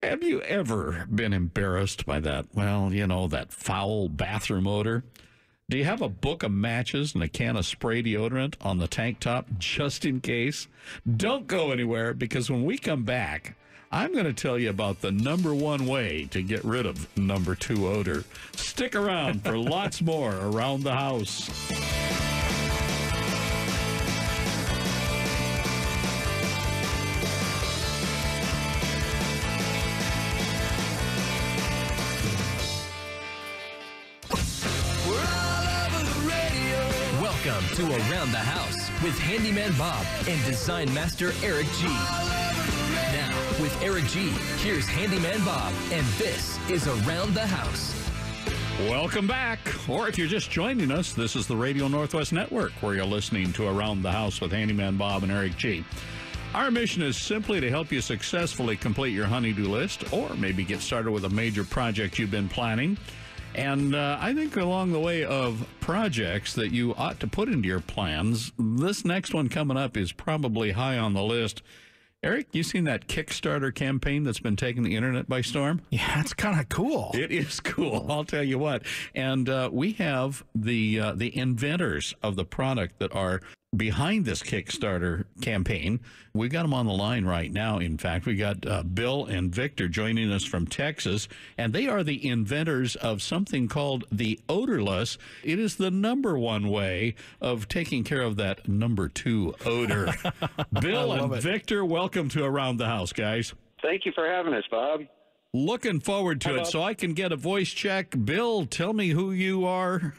Have you ever been embarrassed by that? Well, that foul bathroom odor. Do you have a book of matches and a can of spray deodorant on the tank top just in case? Don't go anywhere, because when we come back, I'm going to tell you about the number one way to get rid of number two odor. Stick around for lots more Around the House. Welcome to Around the House with Handyman Bob and Design Master Eric G. Now, with Eric G, here's Handyman Bob, and this is Around the House. Welcome back. Or if you're just joining us, this is the Radio Northwest Network, where you're listening to Around the House with Handyman Bob and Eric G. Our mission is simply to help you successfully complete your honey-do list, or maybe get started with a major project you've been planning. And I think along the way of projects that you ought to put into your plans, this next one coming up is probably high on the list. Eric, you seen that Kickstarter campaign that's been taking the internet by storm? Yeah, it's kind of cool. It is cool, I'll tell you what. And we have the inventors of the product that are behind this Kickstarter campaign. We got them on the line right now. In fact, we got Bill and Victor joining us from Texas, and they are the inventors of something called the Odorless. It is the number one way of taking care of that number two odor. Bill and Victor, welcome to Around the House, guys. Thank you for having us, Bob. Looking forward to it. So I can get a voice check. Bill, tell me who you are.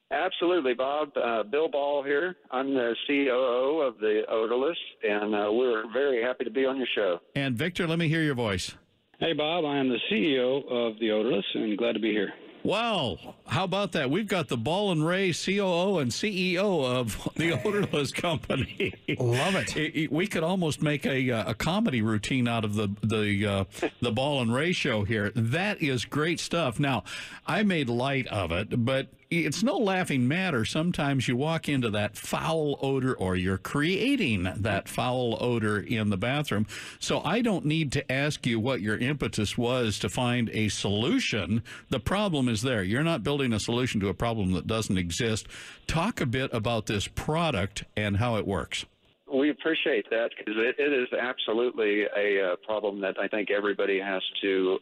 Absolutely, Bob. Bill Ball here. I'm the COO of the Odorless, and we're very happy to be on your show. And Victor, let me hear your voice. Hey, Bob. I am the CEO of the Odorless, and glad to be here. Wow. How about that? We've got the Ball and Ray COO and CEO of the Odorless Company. Love it. We could almost make a comedy routine out of the Ball and Ray show here. That is great stuff. Now, I made light of it, but it's no laughing matter. Sometimes you walk into that foul odor, or you're creating that foul odor in the bathroom. So I don't need to ask you what your impetus was to find a solution. The problem is there. You're not building a solution to a problem that doesn't exist. Talk a bit about this product and how it works. We appreciate that, because it is absolutely a problem that I think everybody has to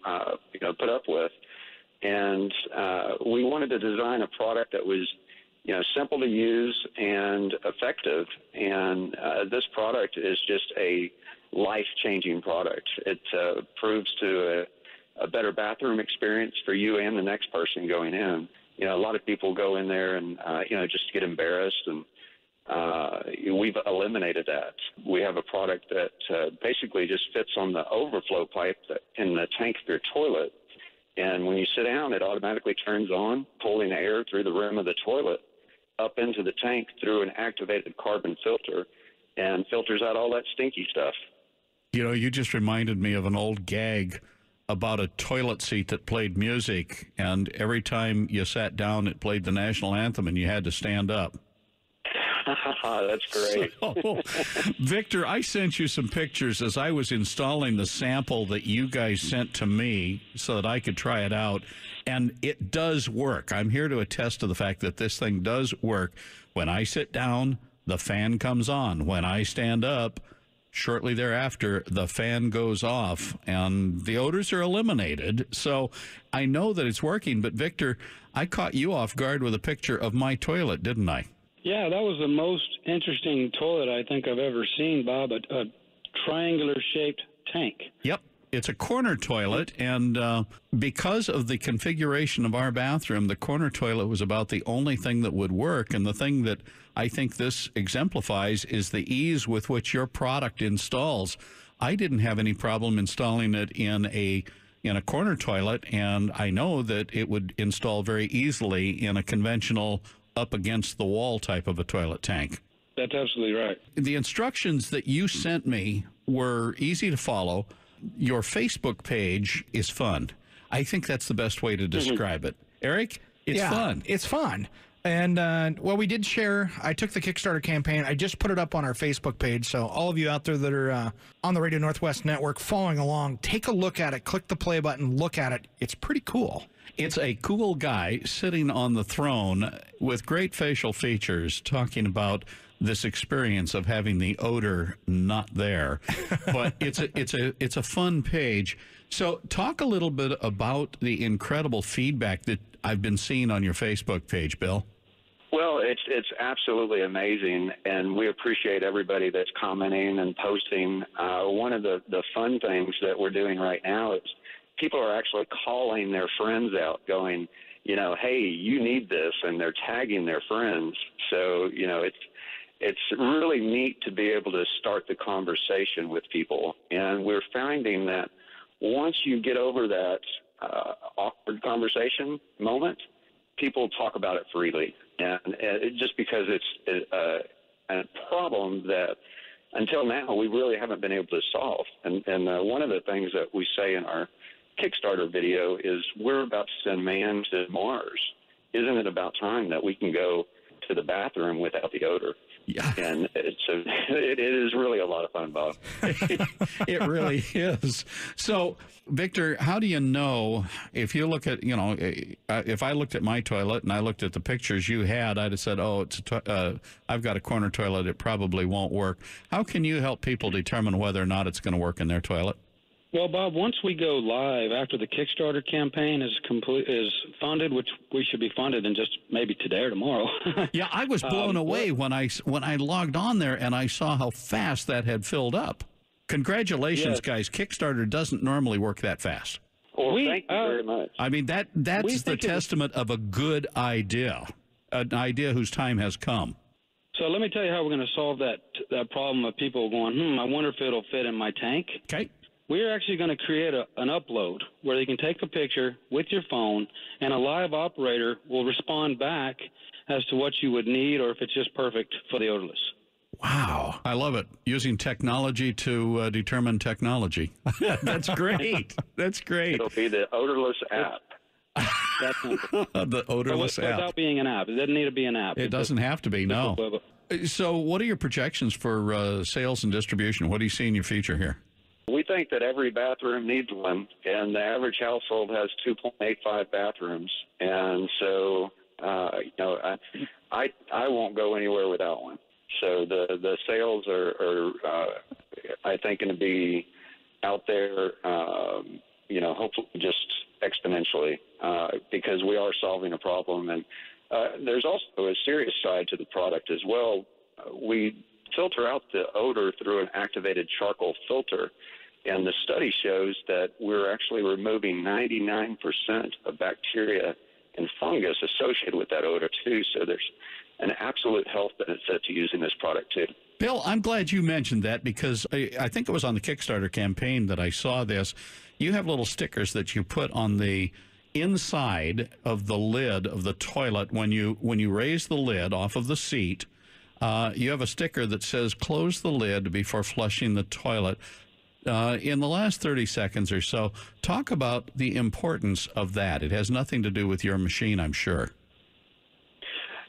put up with. And we wanted to design a product that was, simple to use and effective. And this product is just a life-changing product. It proves to a better bathroom experience for you and the next person going in. A lot of people go in there and, just get embarrassed, and we've eliminated that. We have a product that basically just fits on the overflow pipe in the tank of your toilet. And when you sit down, it automatically turns on, pulling air through the rim of the toilet up into the tank through an activated carbon filter, and filters out all that stinky stuff. You just reminded me of an old gag about a toilet seat that played music, and every time you sat down, it played the national anthem, and you had to stand up. That's great. So, Victor, I sent you some pictures as I was installing the sample that you guys sent to me so that I could try it out, and it does work. I'm here to attest to the fact that this thing does work. When I sit down, the fan comes on. When I stand up, shortly thereafter, the fan goes off, and the odors are eliminated. So I know that it's working, but Victor, I caught you off guard with a picture of my toilet, didn't I? Yeah, that was the most interesting toilet I think I've ever seen, Bob, a triangular-shaped tank. Yep. It's a corner toilet, and because of the configuration of our bathroom, the corner toilet was about the only thing that would work. And the thing that I think this exemplifies is the ease with which your product installs. I didn't have any problem installing it in a corner toilet, and I know that it would install very easily in a conventional up against the wall type of a toilet tank. That's absolutely right. The instructions that you sent me were easy to follow. Your Facebook page is fun. I think that's the best way to describe it. Eric, it's fun. It's fun. And, well, we did share. I took the Kickstarter campaign. I just put it up on our Facebook page. So all of you out there that are on the Radio Northwest Network following along, take a look at it. Click the play button. Look at it. It's pretty cool. It's a cool guy sitting on the throne with great facial features talking about this experience of having the odor not there. But it's a fun page. So talk a little bit about the incredible feedback that I've been seeing on your Facebook page, Bill. Well, it's absolutely amazing, and we appreciate everybody that's commenting and posting. One of the fun things that we're doing right now is people are actually calling their friends out going, hey, you need this, and they're tagging their friends. So, it's really neat to be able to start the conversation with people, and we're finding that once you get over that awkward conversation moment, people talk about it freely. And just because it's a problem that until now we really haven't been able to solve. And one of the things that we say in our Kickstarter video is we're about to send man to Mars. Isn't it about time that we can go to the bathroom without the odor? Yeah. And it is really a lot of fun, Bob. It really is. So, Victor, how do you know if you look at, if I looked at my toilet and I looked at the pictures you had, I'd have said, I've got a corner toilet. It probably won't work. How can you help people determine whether or not it's going to work in their toilet? Well, Bob, once we go live after the Kickstarter campaign is funded, which we should be funded in just maybe today or tomorrow. Yeah, I was blown away when I logged on there and I saw how fast that had filled up. Congratulations, guys. Kickstarter doesn't normally work that fast. Well, thank you very much. I mean, that's the testament of a good idea, an idea whose time has come. So let me tell you how we're going to solve that problem of people going, I wonder if it'll fit in my tank. Okay. We're actually going to create an upload where they can take a picture with your phone, and a live operator will respond back as to what you would need or if it's just perfect for the odorless. Wow. I love it. Using technology to determine technology. That's great. That's great. It'll be the Odorless app. The Odorless app. Without being an app. It doesn't need to be an app. It doesn't have to be, no. So what are your projections for sales and distribution? What do you see in your future here? We think that every bathroom needs one, and the average household has 2.85 bathrooms. And so, I won't go anywhere without one. So the sales are I think, going to be out there, hopefully just exponentially because we are solving a problem. And there's also a serious side to the product as well. We filter out the odor through an activated charcoal filter, and the study shows that we're actually removing 99% of bacteria and fungus associated with that odor too. So there's an absolute health benefit to using this product too. Bill, I'm glad you mentioned that because I think it was on the Kickstarter campaign that I saw this. You have little stickers that you put on the inside of the lid of the toilet when you raise the lid off of the seat. You have a sticker that says close the lid before flushing the toilet. In the last 30 seconds or so, talk about the importance of that. It has nothing to do with your machine, I'm sure.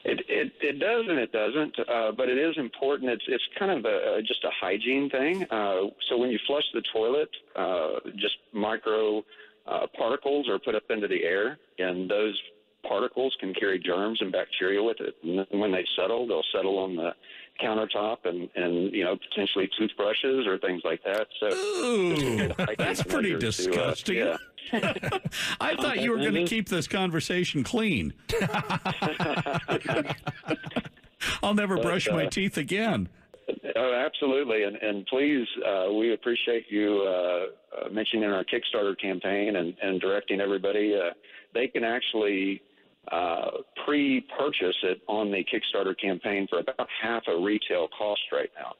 It does and it doesn't, but it is important. It's kind of just a hygiene thing. So when you flush the toilet, just micro particles are put up into the air, and those particles can carry germs and bacteria with it. And when they settle, they'll settle on the countertop and potentially toothbrushes or things like that. So ooh, that's pretty disgusting. I thought you were going to keep this conversation clean. I'll never brush my teeth again. Oh, absolutely. And please, we appreciate you mentioning our Kickstarter campaign and directing everybody. They can actually pre-purchase it on the Kickstarter campaign for about half a retail cost right now.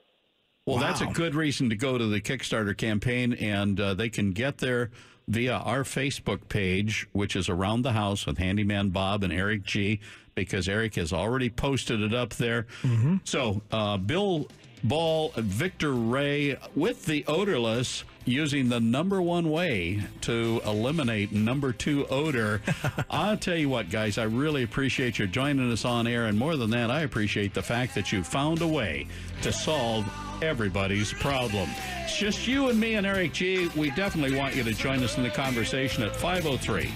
Well, that's a good reason to go to the Kickstarter campaign, and they can get there via our Facebook page, which is Around the House with Handyman Bob and Eric G., because Eric has already posted it up there. Mm-hmm. So Bill Ball, Victor Ray with the Odorless, using the number one way to eliminate number two odor. I'll tell you what, guys, I really appreciate you joining us on air, and more than that, I appreciate the fact that you found a way to solve everybody's problem. It's just you and me and Eric G. We definitely want you to join us in the conversation at 503-410